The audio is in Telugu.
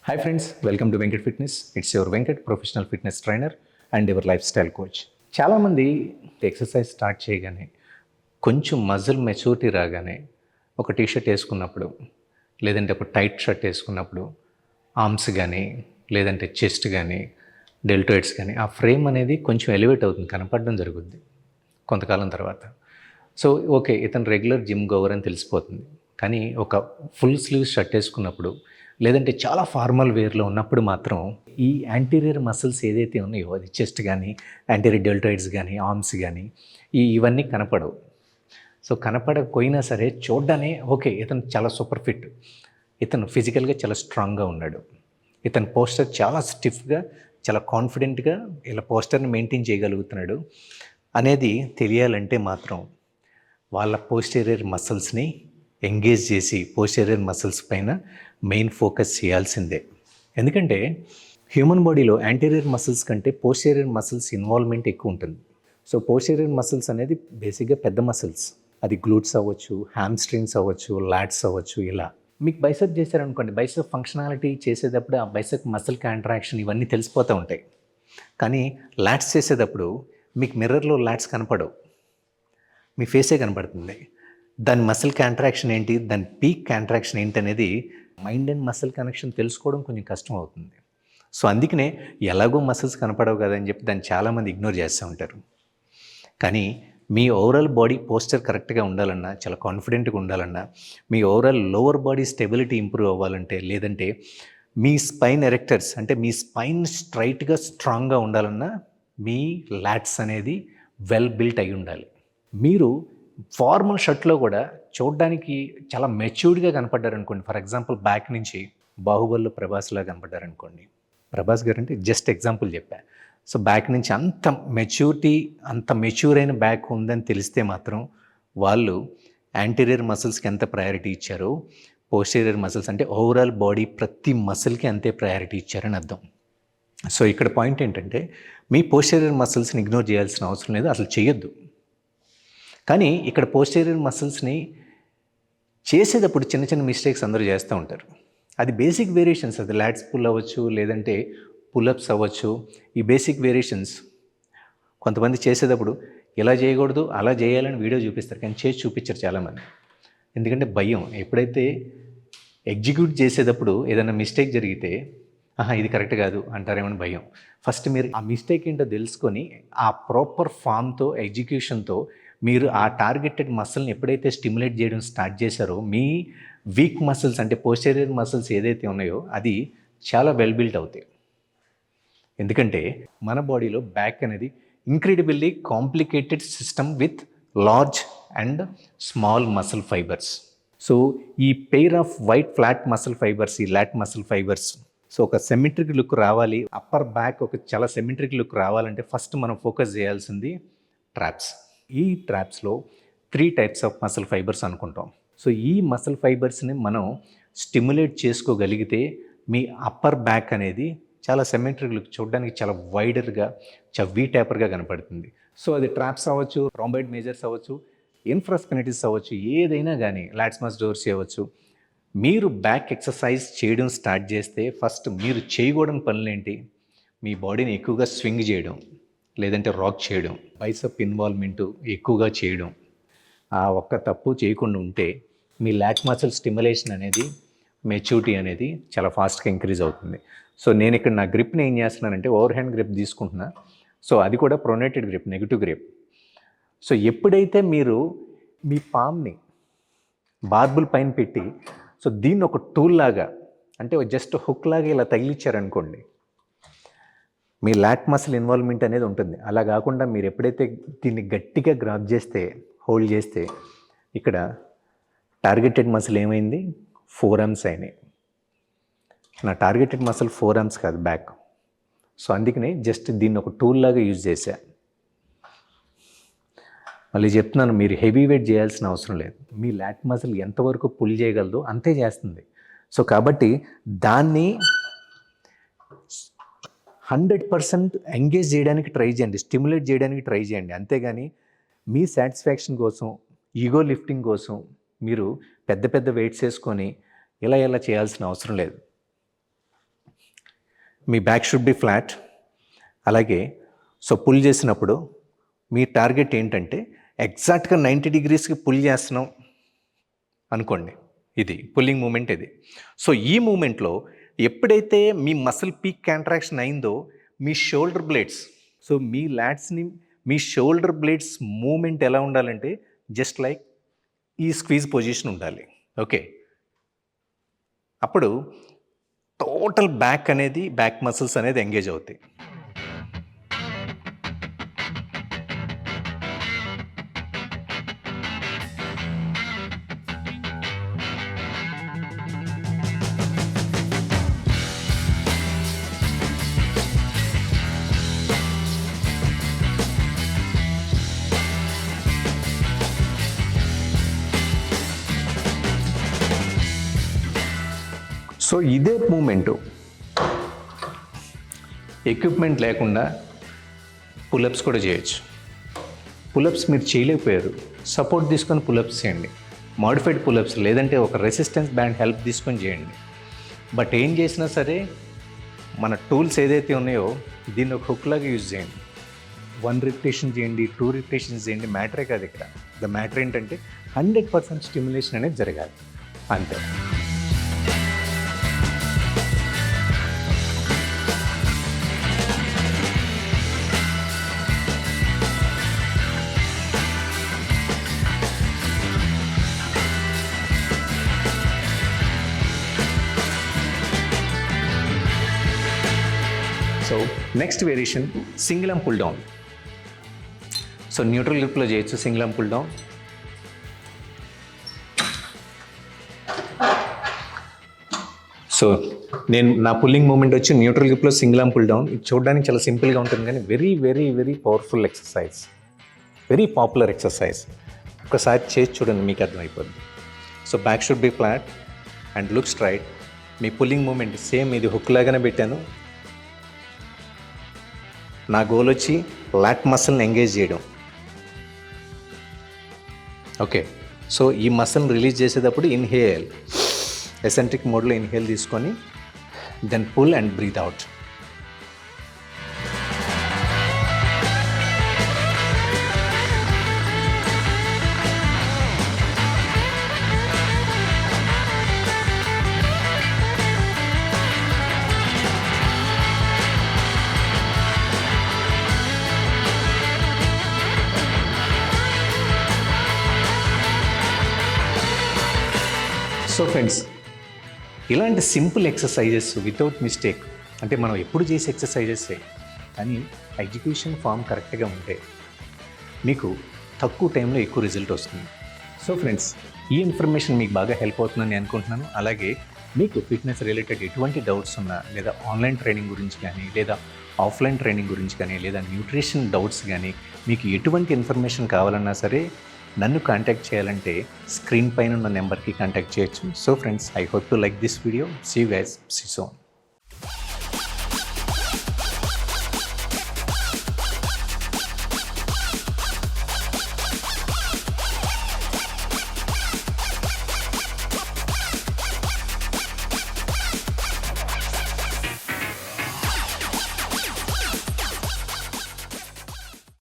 Hi friends, welcome to Venkat Fitness. It's your Venkat, professional fitness trainer and your lifestyle coach. చాలామంది ఎక్సర్సైజ్ స్టార్ట్ చేయగానే కొంచెం మజిల్ మెచ్యూరిటీ రాగానే ఒక టీషర్ట్ వేసుకున్నప్పుడు లేదంటే ఒక టైట్ షర్ట్ వేసుకున్నప్పుడు ఆర్మ్స్ కానీ లేదంటే చెస్ట్ కానీ డెల్టోయిడ్స్ కానీ ఆ ఫ్రేమ్ అనేది కొంచెం ఎలివేట్ అవుతుంది, కనపడడం జరుగుద్ది కొంతకాలం తర్వాత. సో ఓకే, ఇతను రెగ్యులర్ జిమ్ గోవర్ అని తెలిసిపోతుంది. కానీ ఒక ఫుల్ స్లీవ్ షర్ట్ వేసుకున్నప్పుడు లేదంటే చాలా ఫార్మల్ వేర్లో ఉన్నప్పుడు మాత్రం ఈ యాంటీరియర్ మసిల్స్ ఏదైతే ఉన్నాయో, అది చెస్ట్ కానీ యాంటీరియర్ డెల్టాయిడ్స్ కానీ ఆర్మ్స్ కానీ ఇవన్నీ కనపడవు. సో కనపడకపోయినా సరే చూడ్డానే ఓకే, ఇతను చాలా సూపర్ ఫిట్, ఇతను ఫిజికల్గా చాలా స్ట్రాంగ్గా ఉన్నాడు, ఇతని పోస్టర్ చాలా స్టిఫ్గా చాలా కాన్ఫిడెంట్గా ఇలా పోస్టర్ని మెయింటైన్ చేయగలుగుతున్నాడు అనేది తెలియాలంటే మాత్రం వాళ్ళ పోస్టీరియర్ మసిల్స్ని ఎంగేజ్ చేసి పోస్టీరియర్ మసిల్స్ పైన మెయిన్ ఫోకస్ చేయాల్సిందే. ఎందుకంటే హ్యూమన్ బాడీలో యాంటీరియర్ మసిల్స్ కంటే పోస్టీరియర్ మసిల్స్ ఇన్వాల్వ్మెంట్ ఎక్కువ ఉంటుంది. సో పోస్టీరియర్ మసిల్స్ అనేది బేసిక్గా పెద్ద మసిల్స్. అది గ్లూట్స్ అవ్వచ్చు, హ్యామ్స్ట్రింగ్స్ అవ్వచ్చు, లాట్స్ అవ్వచ్చు. ఇలా మీకు బైసెప్ చేశారనుకోండి, బైసెప్ ఫంక్షనాలిటీ చేసేటప్పుడు ఆ బైసెప్ మసిల్ కాంట్రాక్షన్ ఇవన్నీ తెలిసిపోతూ ఉంటాయి. కానీ లాట్స్ చేసేటప్పుడు మీకు మిర్రర్లో లాట్స్ కనపడవు, మీ ఫేసే కనపడుతుంది. దాని మసిల్ కాంట్రాక్షన్ ఏంటి, దాని పీక్ కాంట్రాక్షన్ ఏంటి అనేది మైండ్ అండ్ మసిల్ కనెక్షన్ తెలుసుకోవడం కొంచెం కష్టం అవుతుంది. సో అందుకనే ఎలాగో మసిల్స్ కనపడవు కదా అని చెప్పి దాన్ని చాలామంది ఇగ్నోర్ చేస్తూ ఉంటారు. కానీ మీ ఓవరాల్ బాడీ పోస్చర్ కరెక్ట్గా ఉండాలన్నా, చాలా కాన్ఫిడెంట్గా ఉండాలన్నా, మీ overall lower body stability improve అవ్వాలంటే, లేదంటే మీ స్పైన్ ఎరెక్టర్స్ అంటే మీ స్పైన్ స్ట్రైట్గా స్ట్రాంగ్గా ఉండాలన్నా మీ లాట్స్ అనేది వెల్ బిల్ట్ అయి ఉండాలి. మీరు ఫార్మల్ షర్ట్లో కూడా చూడడానికి చాలా మెచ్యూర్డ్గా కనపడ్డారనుకోండి. ఫర్ ఎగ్జాంపుల్ బ్యాక్ నుంచి బాహుబలిలో ప్రభాస్లా కనపడ్డారనుకోండి. ప్రభాస్ గారు అంటే జస్ట్ ఎగ్జాంపుల్ చెప్పా. సో బ్యాక్ నుంచి అంత మెచ్యూర్ అయిన బ్యాక్ ఉందని తెలిస్తే మాత్రం వాళ్ళు యాంటీరియర్ మసిల్స్కి ఎంత ప్రయారిటీ ఇచ్చారో పోస్టీరియర్ మసిల్స్ అంటే ఓవరాల్ బాడీ ప్రతి మసిల్కి అంతే ప్రయారిటీ ఇచ్చారని అర్థం. సో ఇక్కడ పాయింట్ ఏంటంటే మీ పోస్టీరియర్ మసిల్స్ని ఇగ్నోర్ చేయాల్సిన అవసరం లేదు, అసలు చేయొద్దు. కానీ ఇక్కడ పోస్టీరియర్ మసిల్స్ని చేసేటప్పుడు చిన్న చిన్న మిస్టేక్స్ అందరూ చేస్తూ ఉంటారు. అది బేసిక్ వేరియేషన్స్, అది లాట్స్ పుల్ అవ్వచ్చు, లేదంటే పుల్అప్స్ అవ్వచ్చు. ఈ బేసిక్ వేరియేషన్స్ కొంతమంది చేసేటప్పుడు ఇలా చేయకూడదు అలా చేయాలని వీడియో చూపిస్తారు, కానీ చేసి చూపించరు చాలామంది. ఎందుకంటే భయం. ఎప్పుడైతే ఎగ్జిక్యూట్ చేసేటప్పుడు ఏదైనా మిస్టేక్ జరిగితే ఇది కరెక్ట్ కాదు అంటారేమని భయం. ఫస్ట్ మీరు ఆ మిస్టేక్ ఏంటో తెలుసుకొని ఆ ప్రాపర్ ఫామ్తో ఎగ్జిక్యూషన్తో మీరు ఆ టార్గెటెడ్ మసిల్ని ఎప్పుడైతే స్టిమ్యులేట్ చేయడం స్టార్ట్ చేశారో మీ వీక్ మసిల్స్ అంటే పోస్టీరియర్ మసిల్స్ ఏదైతే ఉన్నాయో అది చాలా వెల్ బిల్ట్ అవుతాయి. ఎందుకంటే మన బాడీలో బ్యాక్ అనేది incredibly complicated system with large and small muscle fibres. So ఈ pair of wide flat muscle fibres, ఈ లాట్ మసిల్ ఫైబర్స్, సో ఒక సిమెట్రిక్ లుక్ రావాలి, అప్పర్ బ్యాక్ ఒక చాలా సిమెట్రిక్ లుక్ రావాలంటే ఫస్ట్ మనం ఫోకస్ చేయాల్సింది ట్రాప్స్. ఈ ట్రాప్స్లో 3 టైప్స్ ఆఫ్ మసిల్ ఫైబర్స్ అనుకుంటాం. సో ఈ మసిల్ ఫైబర్స్ని మనం స్టిమ్యులేట్ చేసుకోగలిగితే మీ అప్పర్ బ్యాక్ అనేది చాలా సిమెట్రిక్ లుక్, చూడడానికి చాలా వైడర్గా, చాలా వీ ట్యాపర్గా కనపడుతుంది. సో అది ట్రాప్స్ అవ్వచ్చు, రాంబాయిడ్ మేజర్స్ అవ్వచ్చు, ఇన్ఫ్రాస్పెనిటిస్ అవ్వచ్చు, ఏదైనా కానీ లాట్స్ మస్ డోర్సీ అవ్వచ్చు. మీరు బ్యాక్ ఎక్సర్సైజ్ చేయడం స్టార్ట్ చేస్తే ఫస్ట్ మీరు చేయకూడని పనులేంటి, మీ బాడీని ఎక్కువగా స్వింగ్ చేయడం, లేదంటే రాక్ చేయడం, బైసెప్ ఇన్వాల్వ్మెంటు ఎక్కువగా చేయడం. ఆ ఒక్క తప్పు చేయకుండా ఉంటే మీ లాట్ మసిల్ స్టిమ్యులేషన్ అనేది, మెచ్యూరిటీ అనేది చాలా ఫాస్ట్గా ఇంక్రీజ్ అవుతుంది. సో నేను ఇక్కడ నా గ్రిప్ని ఏం చేస్తున్నానంటే ఓవర్ హ్యాండ్ గ్రిప్ తీసుకుంటున్నా. సో అది కూడా ప్రొనేటెడ్ గ్రిప్, నెగిటివ్ గ్రిప్. సో ఎప్పుడైతే మీరు మీ పామ్ని బార్బుల్ పైన పెట్టి సో దీన్ని ఒక టూల్ లాగా అంటే జస్ట్ హుక్ లాగా ఇలా తగిలిచ్చారనుకోండి, మీ లాట్ మసిల్ ఇన్వాల్వ్మెంట్ అనేది ఉంటుంది. అలా కాకుండా మీరు ఎప్పుడైతే దీన్ని గట్టిగా గ్రాప్ చేస్తే, హోల్డ్ చేస్తే, ఇక్కడ టార్గెటెడ్ మసిల్ ఏమైంది, 4 ఆర్మ్స్ అయినాయి. నా టార్గెటెడ్ మసిల్ 4 ఆర్మ్స్ కాదు, బ్యాక్. సో అందుకనే జస్ట్ దీన్ని ఒక టూల్ లాగా యూజ్ చేశా. మళ్ళీ చెప్తున్నాను, మీరు హెవీ వెయిట్ చేయాల్సిన అవసరం లేదు. మీ లాట్ మసిల్ ఎంతవరకు పుల్ చేయగలదో అంతే చేస్తుంది. సో కాబట్టి దాన్ని 100% ఎంగేజ్ చేయడానికి ట్రై చేయండి, స్టిమ్యులేట్ చేయడానికి ట్రై చేయండి. అంతేగాని మీ సాటిస్ఫాక్షన్ కోసం, ఈగో లిఫ్టింగ్ కోసం మీరు పెద్ద పెద్ద వెయిట్స్ వేసుకొని ఇలా చేయాల్సిన అవసరం లేదు. మీ బ్యాక్ షుడ్ బి ఫ్లాట్. అలాగే సో పుల్ చేసినప్పుడు మీ టార్గెట్ ఏంటంటే ఎగ్జాక్ట్గా 90 degreesకి పుల్ చేస్తున్నాం అనుకోండి. ఇది పుల్లింగ్ మూమెంట్ ఇది. సో ఈ మూమెంట్లో ఎప్పుడైతే మీ మసిల్ పీక్ కాంట్రాక్షన్ అయిందో మీ షోల్డర్ బ్లేడ్స్, సో మీ లాట్స్ని మీ షోల్డర్ బ్లేడ్స్ మూమెంట్ ఎలా ఉండాలంటే జస్ట్ లైక్ ఈ స్క్వీజ్ పొజిషన్ ఉండాలి. ఓకే, అప్పుడు టోటల్ బ్యాక్ మసిల్స్ అనేది ఎంగేజ్ అవుతాయి. సో ఇదే మూమెంటు ఎక్విప్మెంట్ లేకుండా పులప్స్ కూడా చేయొచ్చు. పులప్స్ మీరు చేయలేకపోయారు, సపోర్ట్ తీసుకొని పులప్స్ చేయండి. మాడిఫైడ్ పులప్స్ లేదంటే ఒక రెసిస్టెన్స్ బ్యాండ్ హెల్ప్ తీసుకొని చేయండి. బట్ ఏం చేసినా సరే మన టూల్స్ ఏదైతే ఉన్నాయో దీన్ని ఒక హుక్ లాగా యూజ్ చేయండి. 1 రిపిటేషన్ చేయండి, 2 రిపిటేషన్స్ చేయండి, మ్యాటరే కాదు ఇక్కడ. ద మ్యాటర్ ఏంటంటే 100% స్టిమ్యులేషన్ అనేది జరగాలి, అంతే. So next variation single arm pull down. So neutral గ్రిప్లో చేయొచ్చు single arm pull down. So నా పుల్లింగ్ మూమెంట్ వచ్చి న్యూట్రల్ గ్రిప్లో సింగిల్ ఆర్మ్ పుల్ డౌన్. ఇది చూడడానికి చాలా సింపుల్గా ఉంటుంది కానీ very very very powerful exercise, very popular exercise. ఒకసారి చేసి చూడండి, మీకు అర్థమైపోద్ది. So back should be flat and look straight. మీ పుల్లింగ్ మూమెంట్ సేమ్ ఇది హుక్ లాగానే పెట్టాను. నా గోల్ వచ్చి లాట్ మసిల్ని ఎంగేజ్ చేయడం. ఓకే, సో ఈ మసిల్ని రిలీజ్ చేసేటప్పుడు ఇన్హేల్, ఎసెంట్రిక్ మోడ్లో ఇన్హేల్ తీసుకొని then pull and breathe out. So friends, ఇలాంటి సింపుల్ ఎక్సర్సైజెస్ వితౌట్ మిస్టేక్, అంటే మనం ఎప్పుడు చేసే ఎక్సర్సైజెసే కానీ ఎగ్జిక్యూషన్ ఫామ్ కరెక్ట్గా ఉంటే మీకు తక్కువ టైంలో ఎక్కువ రిజల్ట్ వస్తుంది. సో ఫ్రెండ్స్, ఈ ఇన్ఫర్మేషన్ మీకు బాగా హెల్ప్ అవుతుందని అనుకుంటున్నాను. అలాగే మీకు ఫిట్నెస్ రిలేటెడ్ ఎటువంటి డౌట్స్ ఉన్నా, లేదా ఆన్లైన్ ట్రైనింగ్ గురించి కానీ, లేదా ఆఫ్లైన్ ట్రైనింగ్ గురించి కానీ, లేదా న్యూట్రిషన్ డౌట్స్ కానీ, మీకు ఎటువంటి ఇన్ఫర్మేషన్ కావాలన్నా సరే నన్ను కాంటాక్ట్ చేయాలంటే స్క్రీన్ పైన ఉన్న నెంబర్కి కాంటాక్ట్ చేయొచ్చు. So friends, I hope to like this video. See you guys, see soon.